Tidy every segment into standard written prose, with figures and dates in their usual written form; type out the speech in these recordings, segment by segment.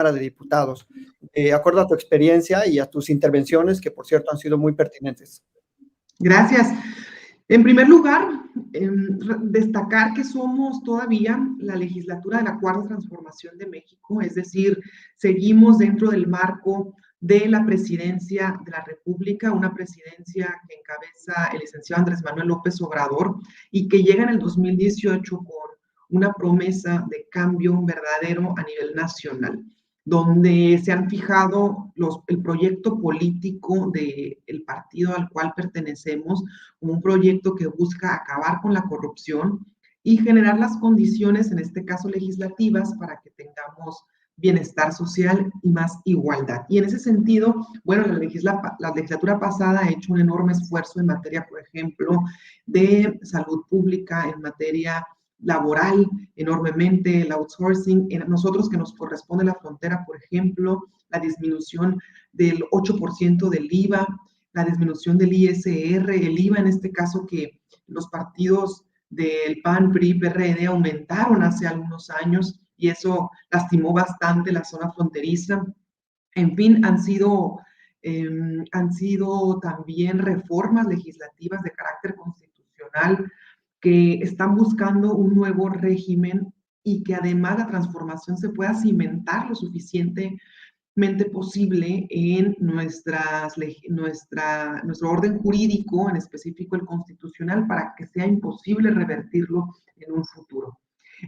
Cámara de Diputados, de acuerdo a tu experiencia y a tus intervenciones, que por cierto han sido muy pertinentes. Gracias. En primer lugar, destacar que somos todavía la legislatura de la Cuarta Transformación de México, es decir, seguimos dentro del marco de la presidencia de la República, una presidencia que encabeza el licenciado Andrés Manuel López Obrador y que llega en el 2018 con una promesa de cambio verdadero a nivel nacional, donde se han fijado el proyecto político del partido al cual pertenecemos como un proyecto que busca acabar con la corrupción y generar las condiciones, en este caso legislativas, para que tengamos bienestar social y más igualdad. Y en ese sentido, bueno, la legislatura pasada ha hecho un enorme esfuerzo en materia, por ejemplo, de salud pública, en materia laboral, enormemente, el outsourcing, nosotros que nos corresponde la frontera, por ejemplo, la disminución del 8% del IVA, la disminución del ISR, el IVA en este caso que los partidos del PAN, PRI, PRD aumentaron hace algunos años y eso lastimó bastante la zona fronteriza. En fin, han sido también reformas legislativas de carácter constitucional que están buscando un nuevo régimen y que además la transformación se pueda cimentar lo suficientemente posible en nuestro orden jurídico, en específico el constitucional, para que sea imposible revertirlo en un futuro.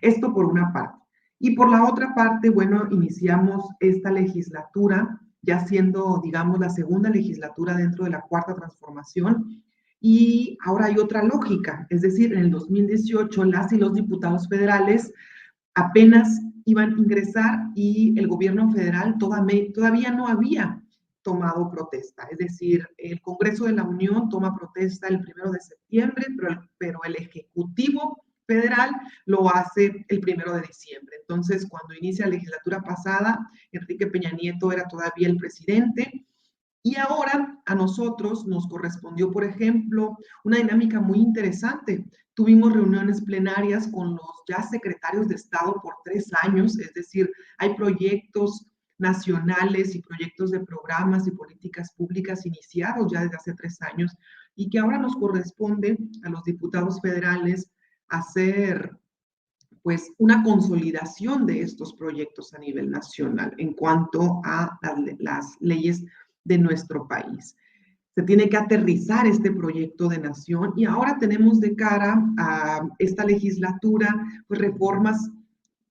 Esto por una parte. Y por la otra parte, bueno, iniciamos esta legislatura, ya siendo, digamos, la segunda legislatura dentro de la Cuarta Transformación, y ahora hay otra lógica, es decir, en el 2018 las y los diputados federales apenas iban a ingresar y el gobierno federal todavía no había tomado protesta. Es decir, el Congreso de la Unión toma protesta el 1 de septiembre, pero el Ejecutivo Federal lo hace el 1 de diciembre. Entonces, cuando inicia la legislatura pasada, Enrique Peña Nieto era todavía el presidente. Y ahora a nosotros nos correspondió, por ejemplo, una dinámica muy interesante. Tuvimos reuniones plenarias con los ya secretarios de Estado por 3 años, es decir, hay proyectos nacionales y proyectos de programas y políticas públicas iniciados ya desde hace 3 años y que ahora nos corresponde a los diputados federales hacer pues una consolidación de estos proyectos a nivel nacional en cuanto a las leyes de nuestro país. Se tiene que aterrizar este proyecto de nación y ahora tenemos de cara a esta legislatura pues reformas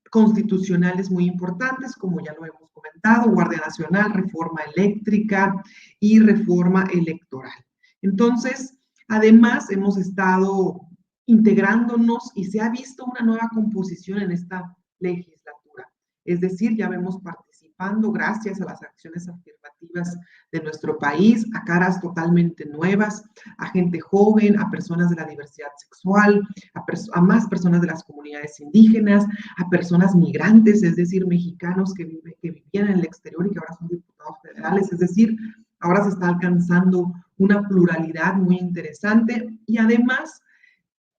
constitucionales muy importantes, como ya lo hemos comentado, Guardia Nacional, reforma eléctrica y reforma electoral. Entonces, además hemos estado integrándonos y se ha visto una nueva composición en esta legislatura. Es decir, ya vemos participando gracias a las acciones afirmativas de nuestro país, a caras totalmente nuevas, a gente joven, a personas de la diversidad sexual, a más personas de las comunidades indígenas, a personas migrantes, es decir, mexicanos que vivían en el exterior y que ahora son diputados federales, es decir, ahora se está alcanzando una pluralidad muy interesante y además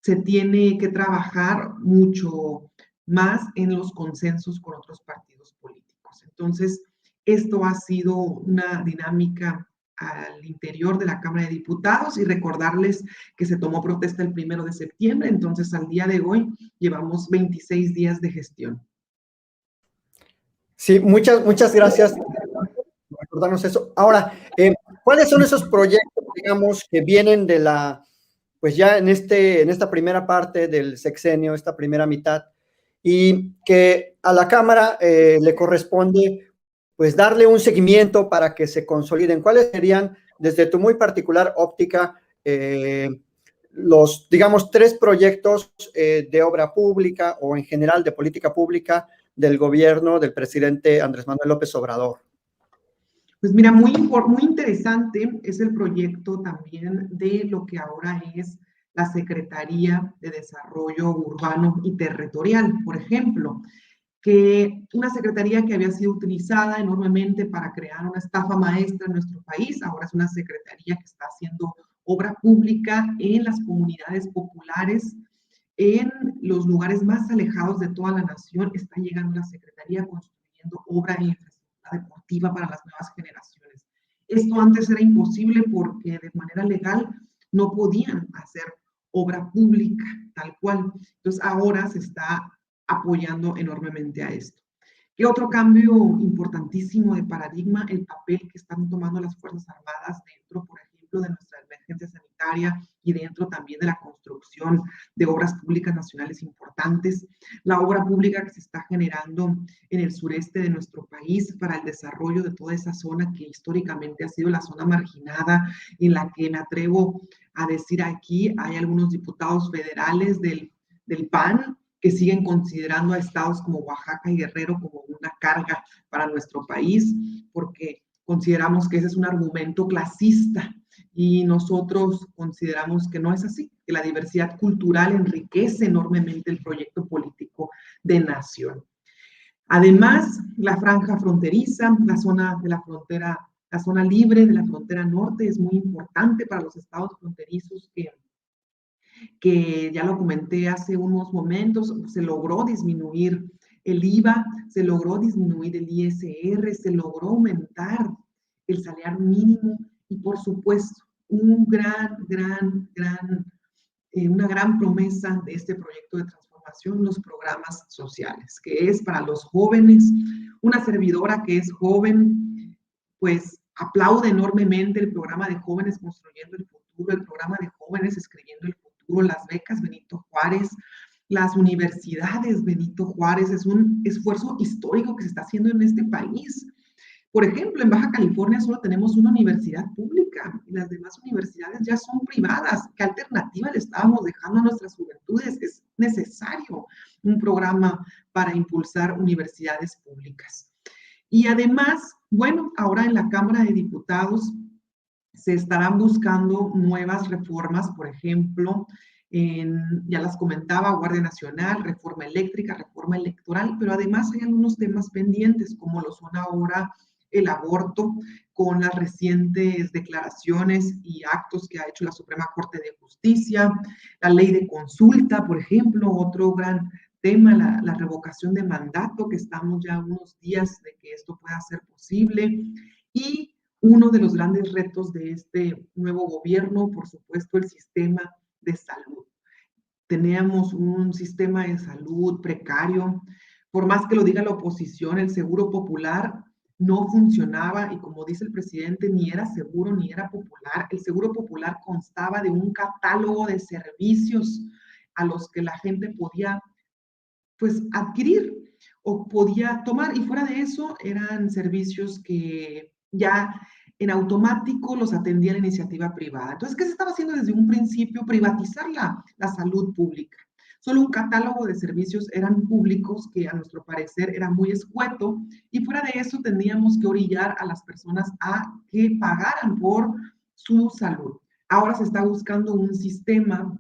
se tiene que trabajar mucho más en los consensos con otros partidos políticos. Entonces, esto ha sido una dinámica al interior de la Cámara de Diputados y recordarles que se tomó protesta el 1 de septiembre, entonces al día de hoy llevamos 26 días de gestión. Sí, muchas gracias por recordarnos eso. Ahora, ¿cuáles son esos proyectos, digamos, que vienen de pues ya en esta primera parte del sexenio, esta primera mitad, y que a la Cámara le corresponde pues darle un seguimiento para que se consoliden? ¿Cuáles serían, desde tu muy particular óptica, los, digamos, 3 proyectos de obra pública o en general de política pública del gobierno del presidente Andrés Manuel López Obrador? Pues mira, muy interesante es el proyecto también de lo que ahora es la Secretaría de Desarrollo Urbano y Territorial, por ejemplo, que una secretaría que había sido utilizada enormemente para crear una estafa maestra en nuestro país, ahora es una secretaría que está haciendo obra pública en las comunidades populares, en los lugares más alejados de toda la nación, está llegando la secretaría construyendo obra e infraestructura deportiva para las nuevas generaciones. Esto antes era imposible porque de manera legal no podían hacer obra pública tal cual. Entonces ahora se está apoyando enormemente a esto. ¿Qué otro cambio importantísimo de paradigma? El papel que están tomando las Fuerzas Armadas dentro, por ejemplo, de nuestra emergencia sanitaria y dentro también de la construcción de obras públicas nacionales importantes. La obra pública que se está generando en el sureste de nuestro país para el desarrollo de toda esa zona que históricamente ha sido la zona marginada, en la que me atrevo a decir aquí, hay algunos diputados federales del PAN que siguen considerando a estados como Oaxaca y Guerrero como una carga para nuestro país, porque consideramos que ese es un argumento clasista y nosotros consideramos que no es así, que la diversidad cultural enriquece enormemente el proyecto político de nación. Además, la franja fronteriza, la zona de la frontera, la zona libre de la frontera norte es muy importante para los estados fronterizos que ya lo comenté hace unos momentos, se logró disminuir el IVA, se logró disminuir el ISR, se logró aumentar el salario mínimo y por supuesto una gran promesa de este proyecto de transformación, los programas sociales, que es para los jóvenes. Una servidora que es joven, pues aplaude enormemente el programa de jóvenes construyendo el futuro, el programa de jóvenes escribiendo el futuro, las becas Benito Juárez, las universidades Benito Juárez. Es un esfuerzo histórico que se está haciendo en este país. Por ejemplo, en Baja California solo tenemos una universidad pública y las demás universidades ya son privadas. ¿Qué alternativa le estábamos dejando a nuestras juventudes? Es necesario un programa para impulsar universidades públicas. Y además, bueno, ahora en la Cámara de Diputados se estarán buscando nuevas reformas, por ejemplo, ya las comentaba, Guardia Nacional, reforma eléctrica, reforma electoral, pero además hay algunos temas pendientes, como lo son ahora el aborto, con las recientes declaraciones y actos que ha hecho la Suprema Corte de Justicia, la ley de consulta, por ejemplo, otro gran tema, la revocación de mandato, que estamos ya unos días de que esto pueda ser posible, y uno de los grandes retos de este nuevo gobierno, por supuesto, el sistema de salud. Teníamos un sistema de salud precario, por más que lo diga la oposición, el seguro popular no funcionaba y como dice el presidente, ni era seguro ni era popular. El seguro popular constaba de un catálogo de servicios a los que la gente podía pues adquirir o podía tomar, y fuera de eso eran servicios que ya en automático los atendía la iniciativa privada. Entonces, ¿qué se estaba haciendo desde un principio? Privatizar la salud pública. Solo un catálogo de servicios eran públicos que a nuestro parecer era muy escueto, y fuera de eso tendríamos que orillar a las personas a que pagaran por su salud. Ahora se está buscando un sistema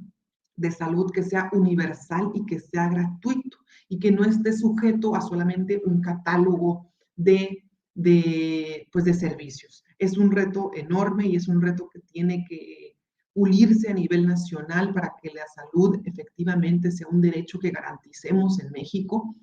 de salud que sea universal y que sea gratuito y que no esté sujeto a solamente un catálogo de servicios. Es un reto enorme y es un reto que tiene que pulirse a nivel nacional para que la salud efectivamente sea un derecho que garanticemos en México.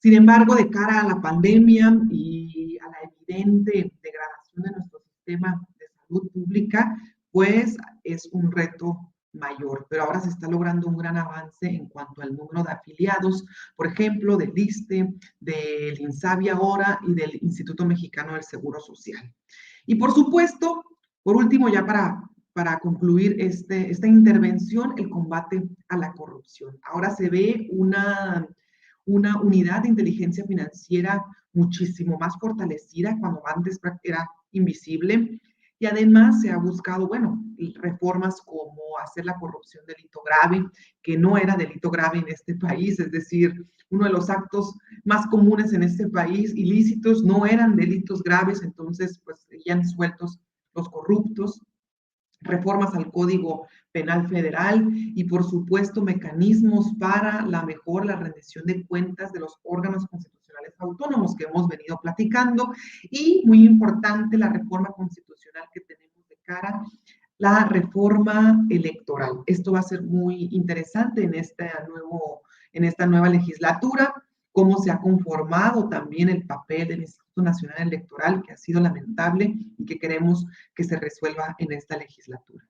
Sin embargo, de cara a la pandemia y a la evidente degradación de nuestro sistema de salud pública, pues es un reto mayor, pero ahora se está logrando un gran avance en cuanto al número de afiliados, por ejemplo, del ISSSTE, del INSABI ahora y del Instituto Mexicano del Seguro Social. Y por supuesto, por último, ya para concluir esta intervención, el combate a la corrupción. Ahora se ve una unidad de inteligencia financiera muchísimo más fortalecida cuando antes era invisible. Y además se ha buscado, bueno, reformas como hacer la corrupción delito grave, que no era delito grave en este país, es decir, uno de los actos más comunes en este país, ilícitos, no eran delitos graves, entonces pues seguían sueltos los corruptos. Reformas al Código Penal Federal y, por supuesto, mecanismos para la rendición de cuentas de los órganos constitucionales autónomos que hemos venido platicando, y, muy importante, la reforma constitucional que tenemos de cara, la reforma electoral. Esto va a ser muy interesante en esta nueva legislatura, cómo se ha conformado también el papel del Instituto Instituto Nacional Electoral, que ha sido lamentable y que queremos que se resuelva en esta legislatura.